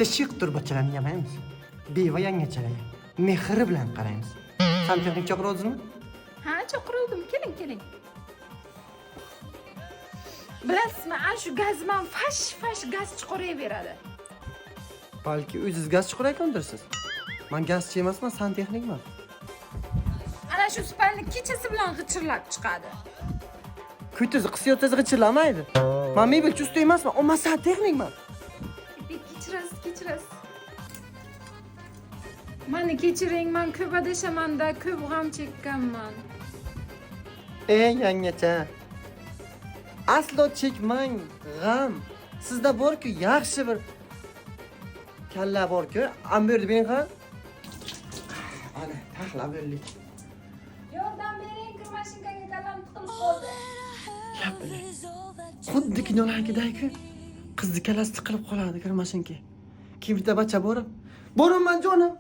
bitta shiq turbachalarni yamaymiz. Beva yangachalarga mehri bilan qaraymiz. Santexnik chaqirdingizmi? Ha, chaqirdim. Keling. Bilasizmi, ana shu gazman fash gaz chiqaraveradi. Balki o'zingiz gaz chiqarayotgandirsiz. Men gazchi emasman, santexnikman. Ana shu spalni kechasi bilan g'ichirlab chiqadi. Ko'tingizni qisiyotsangiz g'ichirlamaydi. Men mebelchi usta emasman, men santexnikman. Kechirasiz. Mani kechiring, men ko'p adashamanda, ko'p g'am chekkanman. Ey yangacha. Aslo chekmang g'am. Sizda bor-ku yaxshi bir kalla bor-ku, amberdi bering ha. Ana, taxlab berdik. Yordam bering, kir mashinkaga kallam tiqilib qoldi. Xuddi kinolardagi qizni kalasi tiqilib qoladi kir mashinka. Kimda bacha borib. Boraman jonim.